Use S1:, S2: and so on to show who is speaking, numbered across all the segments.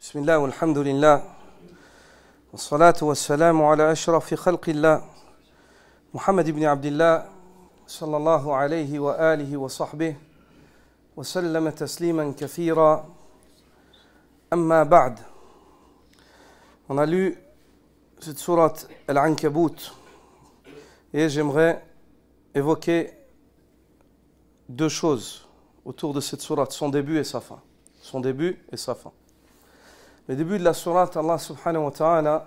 S1: بسم الله والحمد لله والصلاة والسلام على أشرف خلق الله محمد بن عبد الله صلى الله عليه وآله وصحبه وسلم تسليما كثيرا أما بعد. On a lu cette sourate Al-Ankabut et j'aimerais évoquer deux choses autour de cette sourate, son début et sa fin. Son début et sa fin. Le début de la sourate, Allah subhanahu wa ta'ala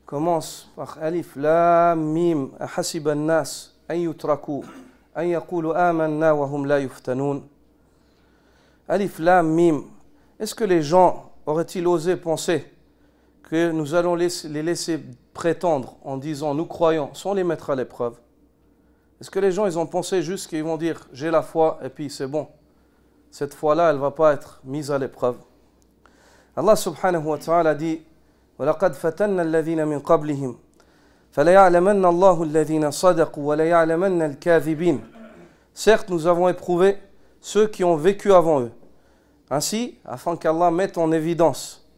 S1: commence par Alif Lam Mim ahasiba an-nas an yutraku an yaqulu amanna wa hum la yuftanun. Alif Lam Mim. Est-ce que les gens auraient-ils osé penser que nous allons les laisser prétendre en disant nous croyons sans les mettre à l'épreuve? Est-ce que les gens ils ont pensé juste qu'ils vont dire j'ai la foi et puis c'est bon, cette foi-là elle ne va pas être mise à l'épreuve? Allah subhanahu wa ta'ala dit وَلَقَدْ فَتَنَّ الَّذِينَ مِنْ قَبْلِهِمْ فَلَيَعْلَمَنَّ اللَّهُ الَّذِينَ صَدَقُوا وَلَيَعْلَمَنَّ الْكَاذِبِينَ. Certes, nous avons éprouvé ceux qui ont vécu avant eux. Ainsi, afin qu'Allah mette en évidence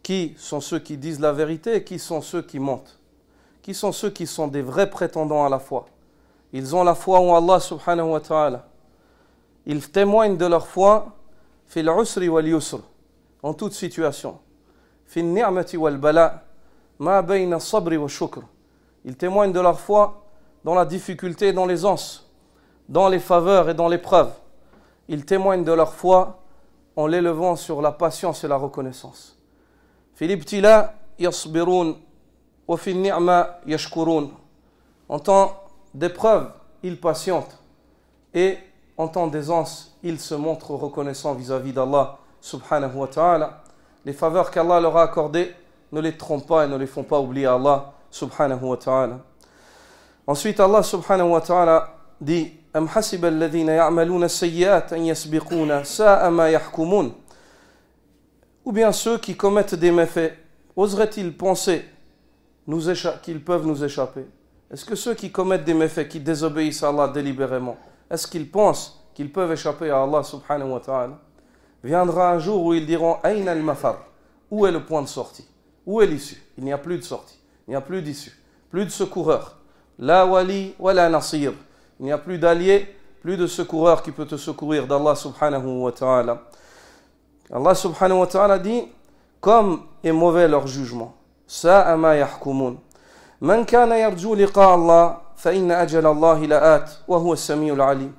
S1: qui sont ceux qui disent la vérité et qui sont ceux qui mentent. Qui sont ceux qui sont des vrais prétendants à la foi. Ils ont la foi en Allah subhanahu wa ta'ala. Ils témoignent de leur foi فِي الْعُسْرِ وَالْيُسْرِ, en toute situation. فِي النِّعْمَةِ وَالْبَلَاءِ مَا بَيْنَ الصَّبْرِ وَالشُّكْرِ. Ils témoignent de leur foi dans la difficulté et dans l'aisance, dans les faveurs et dans l'épreuve. Ils témoignent de leur foi en l'élevant sur la patience et la reconnaissance. فِي الْإِبْتِلَاءِ يَصْبِرُونَ وَفِي النِّعْمَةِ يَشْكُرُونَ. En temps d'épreuve, ils patientent et en temps d'aisance, ils se montrent reconnaissants vis-à-vis d'Allah subhanahu wa ta'ala. Les faveurs qu'Allah leur a accordées ne les trompent pas et ne les font pas oublier Allah subhanahu wa ta'ala. Ensuite, Allah subhanahu wa ta'ala dit أَمْ حَسِبَ الَّذِينَ يَعْمَلُونَ السَّيِّئَاتِ أَنْ يَسْبِقُونَ سَاءَ مَا يَحْكُمُونَ. Ou bien ceux qui commettent des méfaits, oseraient-ils penser qu'ils peuvent nous échapper? Est-ce que ceux qui commettent des méfaits, qui désobéissent à Allah délibérément, est-ce qu'ils pensent qu'ils peuvent échapper à Allah subhanahu wa ta'ala? Viendra un jour où ils diront Aïna al-mafar, où est le point de sortie? Où est l'issue? Il n'y a plus de sortie, il n'y a plus d'issue, plus de secoureur. La wali wa la nasir. Il n'y a plus d'allié, plus de secoureur qui peut te secourir d'Allah subhanahu wa ta'ala. Allah subhanahu wa ta'ala dit comme est mauvais leur jugement. Sa'a ma yahkumun. Man kana yarju liqa Allah fa inna ajala Allah la'at wa huwa as-sami'ul 'alim.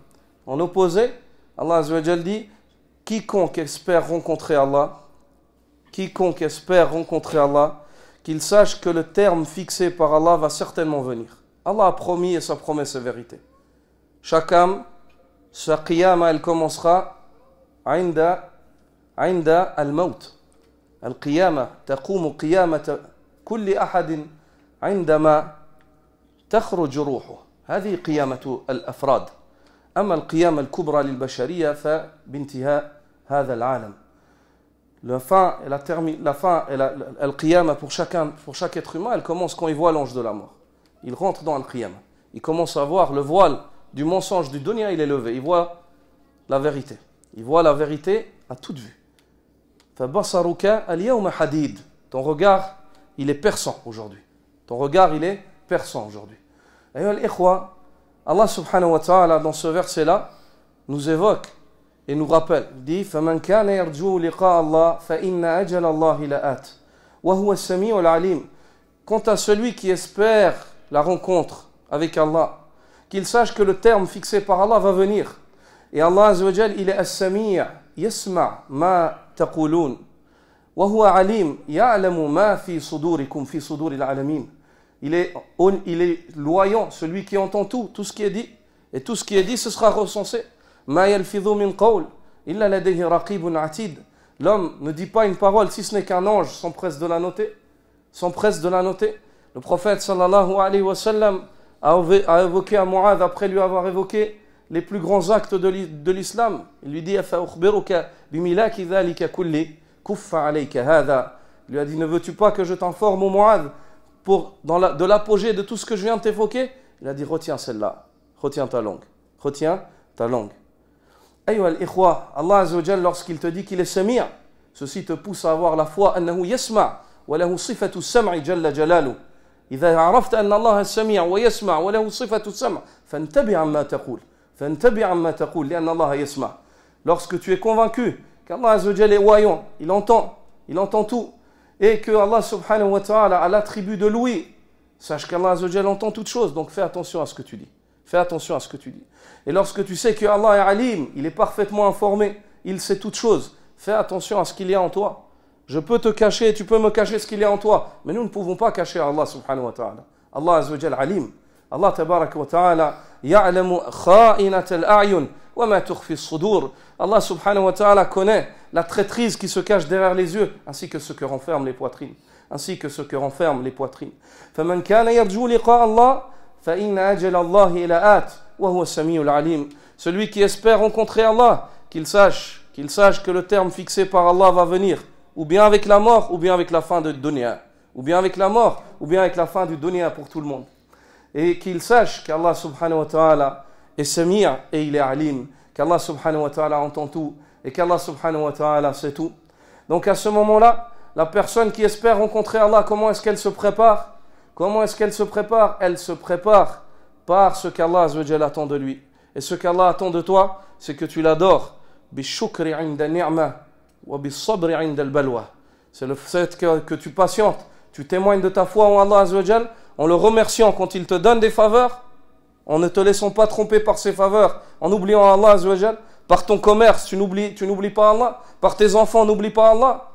S1: En opposé, Allah azza wa jalla dit quiconque espère rencontrer Allah, qu'il sache que le terme fixé par Allah va certainement venir. Allah a promis et sa promesse est vérité. Chaque âme, sa qiyama, elle commencera عند الموت. القيامة تقوم قيامة كل أحد عندما تخرج روحه. هذه قيامة الأفراد. أما القيامة الكبرى للبشرية فبانتهاء هذا العالم. La fin et la qiyama pour chaque être humain, elle commence quand il voit l'ange de la mort. Il rentre dans le qiyama. Il commence à voir le voile du mensonge du dunya, il est levé. Il voit la vérité. Il voit la vérité à toute vue. فَبَصَرُكَ الْيَوْمَ حَدِيدٌ. Ton regard, il est perçant aujourd'hui. Ton regard, il est perçant aujourd'hui. أيها الإخوة, Allah subhanahu wa ta'ala, dans ce verset-là, nous évoque et nous rappelle. Il dit فَمَنْ كَانَ يَرْجُو لِقَاءَ اللَّهِ فَإِنَّ أَجَلَ اللَّهِ لَآتٍ وَهُوَ السَّمِيعُ الْعَلِيمُ. Quant à celui qui espère la rencontre avec Allah, qu'il sache que le terme fixé par Allah va venir. Et Allah azza wa jalla, il est as-sami' yasma' ma taqulun wa huwa alim ya'lamu ma fi sudurikum fi suduril alamin. Il est loyant, celui qui entend tout ce qui est dit, et tout ce qui est dit ce sera recensé. Ma yalfidhu min qawl illa ladayhi raqibun atid. L'homme ne dit pas une parole si ce n'est qu'un ange s'empresse de la noter. Le prophète sallallahu alayhi wa sallam a évoqué à Mu'adh après lui avoir évoqué les plus grands actes de l'islam. Il lui dit afa ukhbiruka bimilaki dhalika kulli kuffa alayka hadha. Il lui a dit ne veux-tu pas que je t'informe au Mu'adh de l'apogée de tout ce que je viens de t'évoquer? Il a dit retiens celle-là, retiens ta langue. Ayyuha al-ikhwa, Allah azza wa jalla, lorsqu'il te dit qu'il est sami', Ceci te pousse à avoir la foi. أنه يسمع وله صفة السمع جل جلاله. إذا عرفت أن الله السميع ويسمع وله صفة السمع فانتبه عما تقول. فانتبه عما تقول لأن الله يسمع. Lorsque tu es convaincu qu'Allah Azza wa Jalla est voyant, il entend tout, et que Allah subhanahu wa ta'ala a l'attribut de l'ouïe, sache qu'Allah Azza wa Jalla entend toutes choses, donc fais attention à ce que tu dis. Fais attention à ce que tu dis. Et lorsque tu sais que Allah est alim, il est parfaitement informé, il sait toutes choses, fais attention à ce qu'il y a en toi. Je peux te cacher, tu peux me cacher ce qu'il y a en toi, mais nous ne pouvons pas cacher Allah subhanahu wa ta'ala. Allah Azza wa Jalla alim. Allah tabarak wa ta'ala ya'lamu kha'inat al-a'yun wa ma tukhfi as-sudur. Allah subhanahu wa ta'ala connaît la traîtrise qui se cache derrière les yeux, ainsi que ce que renferment les poitrines. Ainsi que ce que renferment les poitrines. فَمَنْ كَانَ يَرْجُو لِقَاءَ اللَّهِ فَإِنَّ أَجَلَ اللَّهِ لَآتٍ وَهُوَ السَّمِيعُ الْعَلِيمُ. Celui qui espère rencontrer Allah, qu'il sache que le terme fixé par Allah va venir, ou bien avec la mort, ou bien avec la fin du dunya. Ou bien avec la mort, ou bien avec la fin du dunya pour tout le monde. Et qu'il sache qu'Allah subhanahu wa ta'ala est sami' et il est alim, qu'Allah subhanahu wa ta'ala entend tout, et qu'Allah subhanahu wa ta'ala sait tout. Donc à ce moment-là, la personne qui espère rencontrer Allah, comment est-ce qu'elle se prépare? Comment est-ce qu'elle se prépare? Elle se prépare par ce qu'Allah Azza wa Jalla attend de lui. Et ce qu'Allah attend de toi, c'est que tu l'adores. Bishukri 'inda ni'ma wa bis-sabri 'inda al-balwa. C'est le fait que tu patientes, tu témoignes de ta foi en Allah Azza wa Jalla, en le remerciant quand il te donne des faveurs, en ne te laissant pas tromper par ses faveurs, en oubliant Allah Azza wa Jalla. Par ton commerce, tu n'oublies pas Allah. Par tes enfants, n'oublie pas Allah.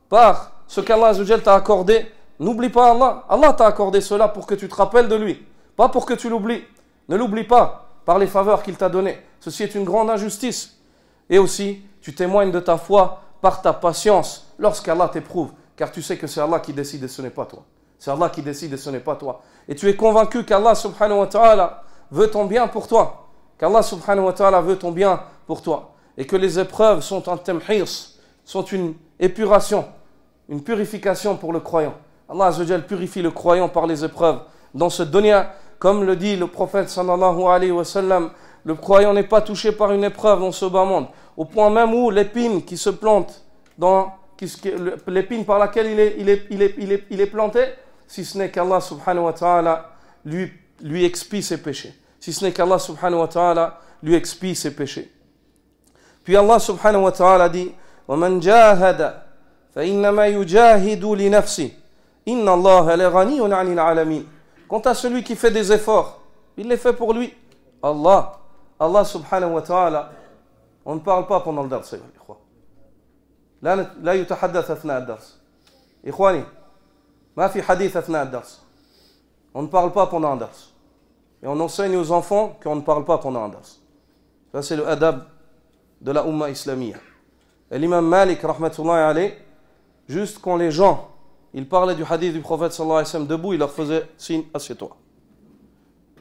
S1: Par ce qu'Allah Azza wa Jalla t'a accordé, n'oublie pas Allah. Allah t'a accordé cela pour que tu te rappelles de lui, pas pour que tu l'oublies. Ne l'oublie pas par les faveurs qu'il t'a données. Ceci est une grande injustice. Et aussi, tu témoignes de ta foi par ta patience lorsqu'Allah t'éprouve, car tu sais que c'est Allah qui décide et ce n'est pas toi. C'est Allah qui décide et ce n'est pas toi. Et tu es convaincu qu'Allah subhanahu wa ta'ala veut ton bien pour toi. Qu'Allah subhanahu wa ta'ala veut ton bien pour toi. Et que les épreuves sont un tamhirs, sont une épuration, une purification pour le croyant. Allah Azza wa Jalla purifie le croyant par les épreuves. Dans ce dunya, comme le dit le prophète sallallahu alayhi wa sallam, le croyant n'est pas touché par une épreuve dans ce bas monde. Au point même où l'épine qui se plante, l'épine par laquelle il est planté, si ce n'est qu'Allah subhanahu wa ta'ala lui expie ses péchés. Si ce n'est qu'Allah subhanahu wa ta'ala lui expie ses péchés. Puis Allah subhanahu wa ta'ala dit وَمَنْ جَاهَدَ فَإِنَّمَا يُجَاهِدُ لِنَفْسِهِ إِنَّ اللَّهَ لَغَنِيٌّ عَنِ الْعَالَمِينَ. Quant à celui qui fait des efforts, il les fait pour lui. Allah subhanahu wa ta'ala, on ne parle pas pendant le dars. لا يتحدث أثناء الدرس. إخواني ما في حديث أثناء الدرس. On ne parle pas pendant un dars. Et on enseigne aux enfants qu'on ne parle pas pendant un dars. Ça c'est le adab de la Ummah islamiyya. Et l'imam Malik, rahmatullahi alayh, juste quand les gens, ils parlaient du hadith du prophète sallallahu alayhi wa sallam debout, il leur faisait signe, assieds-toi.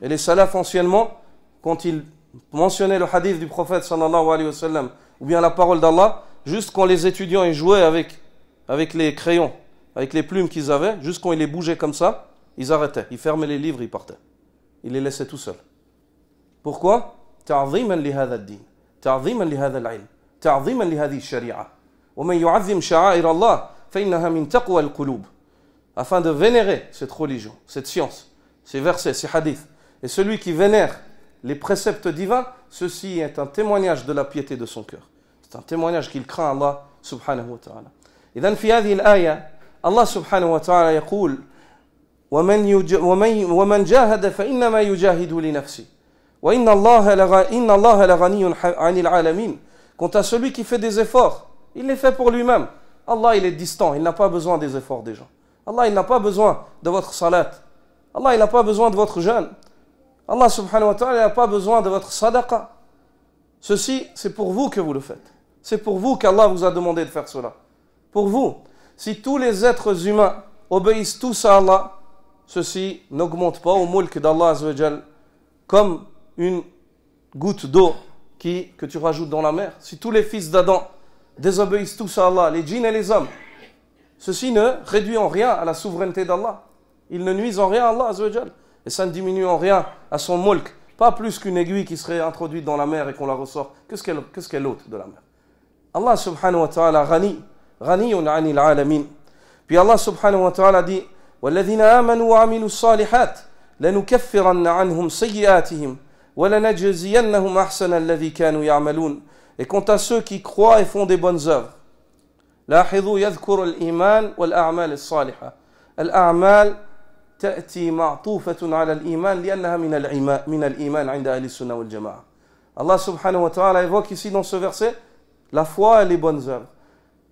S1: Et les salafs anciennement, quand ils mentionnaient le hadith du prophète sallallahu alayhi wa sallam, ou bien la parole d'Allah, juste quand les étudiants ils jouaient avec les crayons, avec les plumes qu'ils avaient, juste quand ils les bougeaient comme ça, ils arrêtaient, ils fermaient les livres, ils partaient. Ils les laissaient tout seuls. Pourquoi? تعظيما لهذا الدين تعظيما لهذا العلم تعظيما لهذه الشريعة ومن يعظم شعائر الله فإنها من تقوى القلوب. Afin de vénérer cette religion, cette science, ces versets, ces hadiths. Et celui qui vénère les préceptes divins, ceci est un témoignage de la piété de son cœur. C'est un témoignage qu'il craint Allah subhanahu wa ta'ala. إذن في هذه الآية الله سبحانه وتعالى يقول ومن جاهد فإنما يجاهد لنفسه وإن الله لغني عن العالمين. Quant à celui qui fait des efforts, il les fait pour lui-même. Allah il est distant, il n'a pas besoin des efforts des gens. Allah il n'a pas besoin de votre salat. Allah il n'a pas besoin de votre jeûne. Allah subhanahu wa ta'ala n'a pas besoin de votre sadaqa. Ceci c'est pour vous que vous le faites. C'est pour vous qu'Allah vous a demandé de faire cela. Pour vous. Si tous les êtres humains obéissent tous à Allah, ceci n'augmente pas au mulk d'Allah Azza wa Jal comme une goutte d'eau que tu rajoutes dans la mer. Si tous les fils d'Adam désobéissent tous à Allah, les djinns et les hommes, ceci ne réduit en rien à la souveraineté d'Allah. Il ne nuise en rien à Allah Azza wa Jal. Et ça ne diminue en rien à son mulk. Pas plus qu'une aiguille qui serait introduite dans la mer et qu'on la ressort. Qu'est-ce qu'elle ôte de la mer? Allah subhanahu wa ta'ala ghani غني عن العالمين. Puis Allah subhanahu wa ta'ala dit والذين آمنوا وعملوا الصالحات لنكفرن عنهم سيئاتهم ولنجزينهم أحسن الذي كانوا يعملون. Et quant à ceux qui croient et font des bonnes œuvres, لاحظوا يذكر الإيمان والأعمال الصالحة. الأعمال تأتي معطوفة على الإيمان لأنها من الإيمان عند أهل السنة والجماعة. Allah subhanahu wa ta'ala évoque ici dans ce verset la foi et les bonnes œuvres.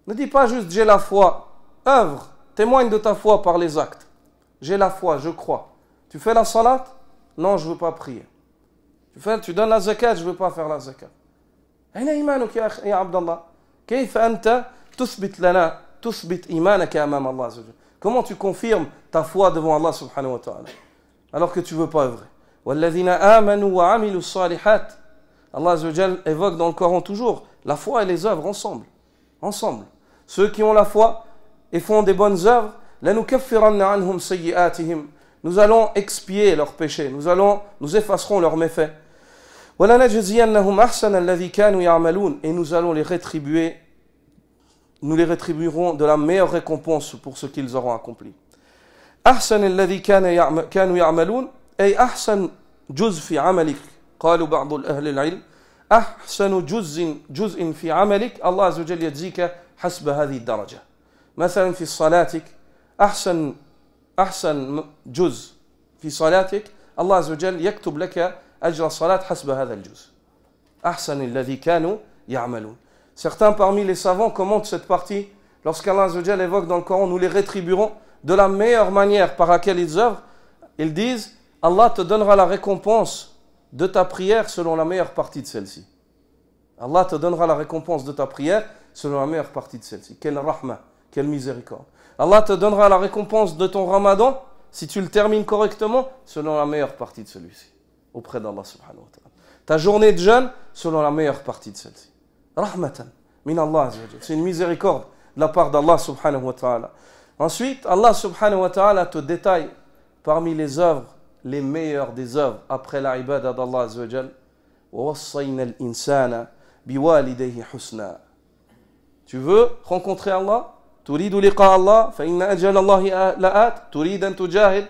S1: Ne dis pas juste j'ai la foi, œuvre, témoigne de ta foi par les actes. J'ai la foi, je crois. Tu fais la salat? Non, je ne veux pas prier. Tu donnes la zakat? Je ne veux pas faire la zakat. أين إيمانك يا عبد الله؟ كيف أنت تثبت لنا تثبت إيمانك أمام الله عز وجل؟ Comment tu confirmes ta foi devant Allah subhanahu wa ta'ala alors que tu ne veux pas œuvrer? والذين آمنوا وعملوا الصالحات. Allah azza wa jal évoque dans le Coran toujours la foi et les œuvres ensemble. Ensemble. Ceux qui ont la foi et font des bonnes œuvres, لنكفرن عنهم سيئاتهم. Nous allons expier leurs péchés, nous effacerons leurs méfaits. وَلَنَجْزِيَنَّهُمْ أَحْسَنَ الَّذِي كَانُوا يَعْمَلُونَ. Et nous allons les rétribuer, nous les rétribuerons de la meilleure récompense pour ce qu'ils auront accompli. أحسن الذي كانوا يعملون أي أحسن جزء في عملك. قالوا بعض الأهل العلم أحسن جزء في عملك الله عز وجل يجزيك حسب هذه الدرجة. مثلا في صلاتك أحسن جزء في صلاتك الله عز وجل يكتب لك أجر الصلاة حسب هذا الجزء. أحسن الذي كانوا يعملون. Certains parmi les savants commentent cette partie lorsqu'Allah Azza wa Jal évoque dans le Coran nous les rétribuerons de la meilleure manière par laquelle ils œuvrent. Ils disent Allah te donnera la récompense de ta prière selon la meilleure partie de celle-ci. Allah te donnera la récompense de ta prière selon la meilleure partie de celle-ci. Quelle rahma, quelle miséricorde. Allah te donnera la récompense de ton ramadan si tu le termines correctement selon la meilleure partie de celui-ci auprès d'Allah subhanahu wa ta'ala. Ta journée de jeûne selon la meilleure partie de celle-ci. Rahmatan min Allah azza wa jal. C'est une miséricorde de la part d'Allah subhanahu wa ta'ala. Ensuite, Allah subhanahu wa ta'ala te détaille parmi les œuvres les meilleures des œuvres après la ibada d'Allah azza wa jal. وَوَصَّيْنَا الْإِنسَانَ بِوَالِدَيْهِ حُسْنًا. Tu veux rencontrer Allah? تريد لقاء الله فإن أجل الله لآت. تريد أن تجاهد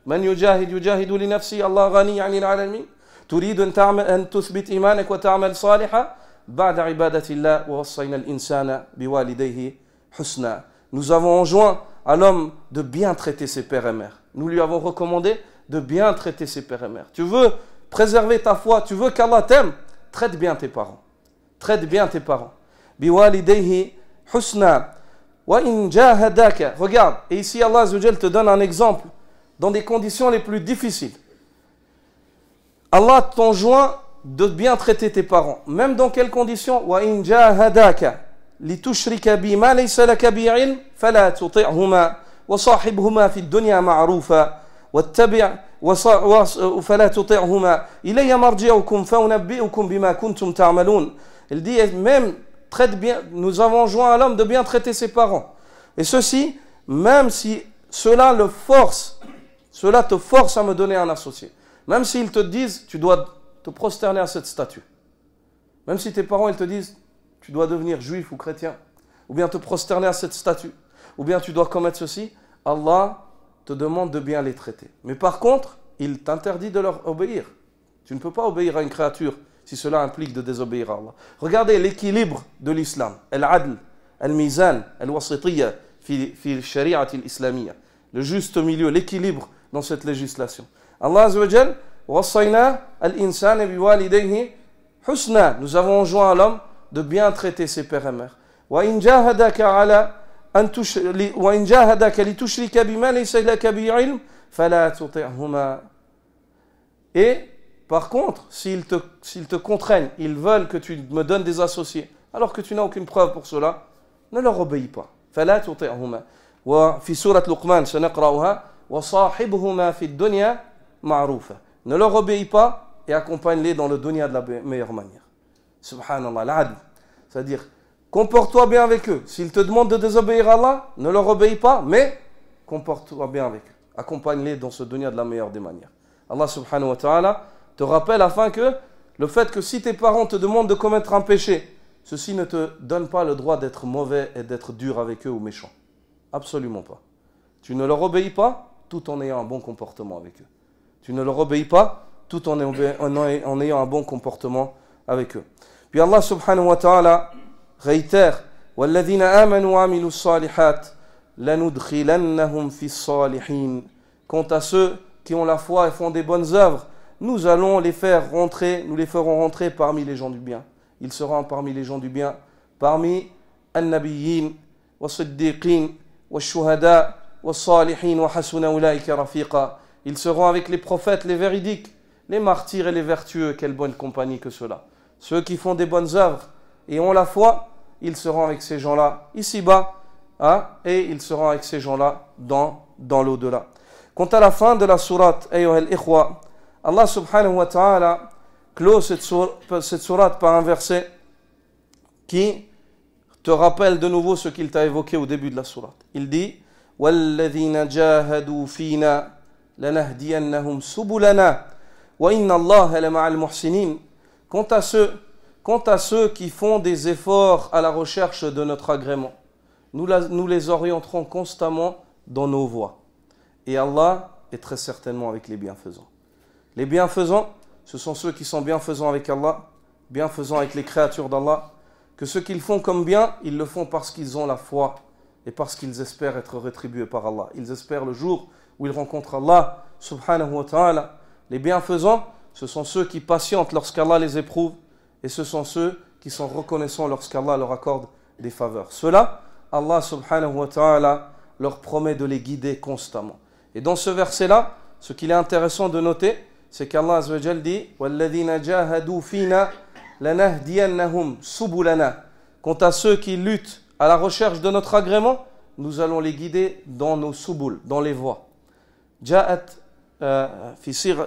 S1: من يجاهد لنفسه الله غني عن العالمين. تريد أن تثبت إيمانك وتعمل صالحا بعد عبادة الله ووصينا الإنسان بوالديه حسنا. Nous avons enjoint à l'homme de bien traiter ses pères et mères. Nous lui avons recommandé de bien traiter ses pères et mères. Tu veux préserver ta foi, tu veux qu'Allah t'aime, traite bien tes parents. Traite bien tes parents. بوالديه حسنا وإن جاهداك. Regarde, et ici Allah Azza wa Jal te donne un exemple dans des conditions les plus difficiles. Allah t'enjoint de bien traiter tes parents. Même dans quelles conditions? وَإِنْ جَاهَدَاكَ لِتُشْرِكَ بِي مَا لَيْسَ لَكَ بِهِ عِلْمٌ فَلَا تُطِعْهُمَا وَصَاحِبْهُمَا فِي الدُّنْيا مَعْرُوفًا وَاتَّبِعْ فَلَا تُطِعْهُمَا إِلَيَّ مَرْجِعُكُمْ فَأُنَبِّئُكُمْ بِمَا كُنْتُمْ تَعْمَلُونَ. Il dit même traite bien, nous avons enjoint à l'homme de bien traiter ses parents. Et ceci, même si cela te force à me donner un associé. Même s'ils te disent, tu dois te prosterner à cette statue. Même si tes parents ils te disent, tu dois devenir juif ou chrétien, ou bien te prosterner à cette statue, ou bien tu dois commettre ceci, Allah te demande de bien les traiter. Mais par contre, il t'interdit de leur obéir. Tu ne peux pas obéir à une créature si cela implique de désobéir à Allah. Regardez l'équilibre de l'islam. Al-adl, al-mizan, al-wasitiyya, fi shari'ati al-islamiyya. Le juste milieu, l'équilibre dans cette législation. Allah Azza wa Jal, وَصَّيْنَا الْإِنسَانَ بِوَالِدَيْهِ حُسْنًا. Nous avons enjoint à l'homme de bien traiter ses pères et mères. وَإِنْ جَاهَدَاكَ لِتُشْرِكَ بِمَا لَيْسَ لَكَ بِهِ عِلْمٌ فَلَا تُطِعْهُمَا. Et par contre, s'ils te contraignent, ils veulent que tu me donnes des associés, alors que tu n'as aucune preuve pour cela, ne leur obéis pas. فَلَا تُطِعْهُمَا. وفي سورة لقمان سنقرأها وصاحبهما في الدنيا معروفة. Ne leur obéis pas et accompagne-les dans le dunya de la meilleure manière. Subhanallah, l'adl. C'est-à-dire, comporte-toi bien avec eux. S'ils te demandent de désobéir à Allah, ne leur obéis pas, mais comporte-toi bien avec eux. Accompagne-les dans ce dunya de la meilleure des manières. Allah subhanahu wa ta'ala te rappelle afin que le fait que si tes parents te demandent de commettre un péché ceci ne te donne pas le droit d'être mauvais et d'être dur avec eux ou méchant. Absolument pas. Tu ne leur obéis pas tout en ayant un bon comportement avec eux. Tu ne leur obéis pas tout en ayant un bon comportement avec eux. Puis Allah subhanahu wa ta'ala réitère وَالَّذِينَ آمَنُوا وَعَمِلُوا الصَّالِحَاتِ لَنُدْخِلَنَّهُمْ فِي الصَّالِحِينَ. Quant à ceux qui ont la foi et font des bonnes œuvres, nous allons les faire rentrer, nous les ferons rentrer parmi les gens du bien. Ils seront parmi les gens du bien, parmi النبيين والصديقين والشهداء والصالحين وحسن أولئك رفيقا. Ils seront avec les prophètes, les véridiques, les martyrs et les vertueux. Quelle bonne compagnie que ceux-là. Ceux qui font des bonnes œuvres et ont la foi, ils seront avec ces gens-là ici-bas, hein, et ils seront avec ces gens-là dans l'au-delà. Quant à la fin de la sourate, Ayyuha al-Ikhwa, Allah subhanahu wa ta'ala clôt cette sourate par un verset qui te rappelle de nouveau ce qu'il t'a évoqué au début de la sourate. Il dit وَالَّذِينَ جَاهَدُوا فِينَا لَنَهْدِيَنَّهُمْ سُبُلَنَا وَإِنَّ اللَّهَ لَمَعَ الْمُحْسِنِينَ. Quant à ceux qui font des efforts à la recherche de notre agrément, nous les orienterons constamment dans nos voies. Et Allah est très certainement avec les bienfaisants. Les bienfaisants, ce sont ceux qui sont bienfaisants avec Allah, bienfaisants avec les créatures d'Allah, que ce qu'ils font comme bien, ils le font parce qu'ils ont la foi et parce qu'ils espèrent être rétribués par Allah. Ils espèrent le jour où ils rencontrent Allah subhanahu wa ta'ala. Les bienfaisants, ce sont ceux qui patientent lorsqu'Allah les éprouve et ce sont ceux qui sont reconnaissants lorsqu'Allah leur accorde des faveurs. Ceux-là, Allah subhanahu wa ta'ala leur promet de les guider constamment. Et dans ce verset-là, ce qu'il est intéressant de noter, c'est qu'Allah azza wa jal dit وَالَّذِينَ جَاهَدُوا فِينَا لَنَهْدِيَنَّهُمْ سُبُلَنَا. Quant à ceux qui luttent à la recherche de notre agrément, nous allons les guider dans nos subul, dans les voies. جاءت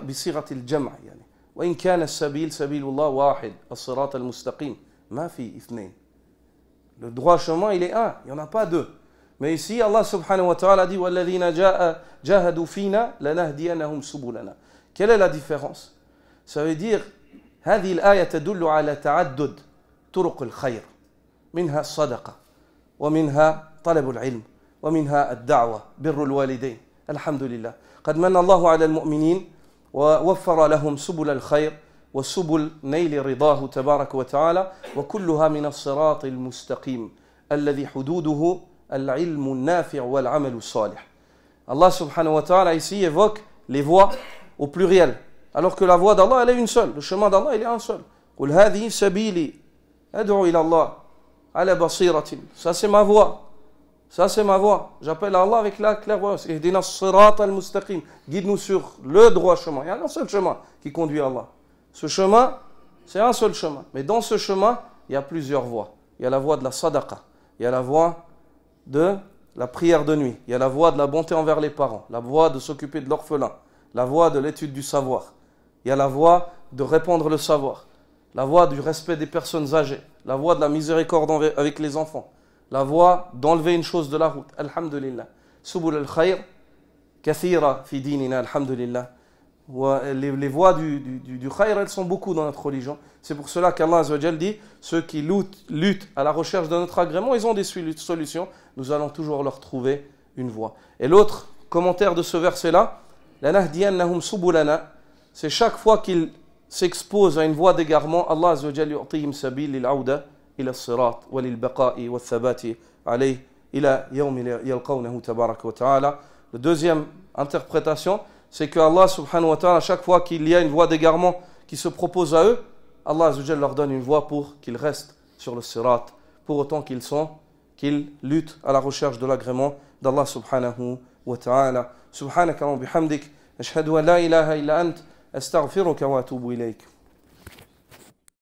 S1: بصيغة الجمع يعني وإن كان السبيل سبيل الله واحد الصراط المستقيم ما في اثنين. Le droit chemin, il est un, il n'y en a pas deux. Mais ici, Allah subhanahu wa ta'ala dit وَالَّذِينَ جَاهَدُوا فِينَا لَنَهْدِيَنَّهُمْ سُبُلَنَا. Quelle est la différence? Ça veut dire هذه الآية تدل على تعدد طرق الخير منها الصدقة ومنها طلب العلم ومنها الدعوة بر الوالدين. الحمد لله قد من الله على المؤمنين ووفر لهم سبل الخير وسبل نيل رضاه تبارك وتعالى وكلها من الصراط المستقيم الذي حدوده العلم النافع والعمل الصالح. Allah subhanahu wa ta'ala ici évoque les voies au pluriel, alors que la voie d'Allah elle est une seule, le chemin d'Allah il est un seul. قل هذه سبيلي أدعو إلى الله على بصيرة. Ça c'est ma voie. Ça c'est ma voie. J'appelle à Allah avec la clairvoyance. Ihdina as-sirat al-mustaqim. Guide-nous sur le droit chemin. Il y a un seul chemin qui conduit à Allah. Ce chemin, c'est un seul chemin. Mais dans ce chemin, il y a plusieurs voies. Il y a la voie de la sadaqa. Il y a la voie de la prière de nuit. Il y a la voie de la bonté envers les parents. La voie de s'occuper de l'orphelin. La voie de l'étude du savoir. Il y a la voie de répandre le savoir. La voie du respect des personnes âgées. La voie de la miséricorde avec les enfants. La voie d'enlever une chose de la route. Alhamdulillah. Subul al-khayr, kathira fi dinina, alhamdulillah. Les voies du khayr, elles sont beaucoup dans notre religion. C'est pour cela qu'Allah azza wa jal dit, ceux qui luttent à la recherche de notre agrément, ils ont des solutions. Nous allons toujours leur trouver une voie. Et l'autre commentaire de ce verset-là, لَنَهْدِيَنَّهُمْ سُبُلَنَا, c'est chaque fois qu'ils s'exposent à une voie d'égarement, Allah azza wa jal yu'tihim sabil lil-'awda إلى الصراط وللبقاء والثبات عليه إلى يوم يلقونه تبارك وتعالى. La deuxième interprétation, c'est que Allah subhanahu wa ta'ala, à chaque fois qu'il y a une voie d'égarement qui se propose à eux, Allah azza wa jal leur donne une voie pour qu'ils restent sur le sirat, pour autant qu'ils luttent à la recherche de l'agrément d'Allah subhanahu wa ta'ala. Subhanaka wa bihamdik, ashhadu an la ilaha illa ant, astaghfiruka wa atubu ilayk.